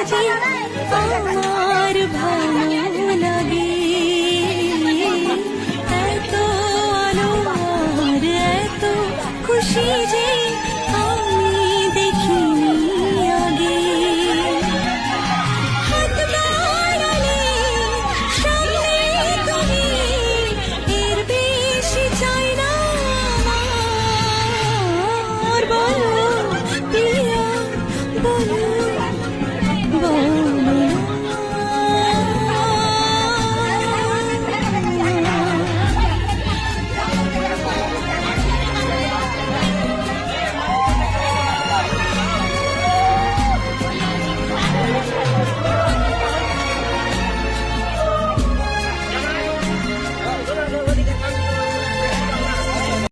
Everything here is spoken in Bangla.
যে আমার ভালো লাগে, এত আলো আর এত খুশি যে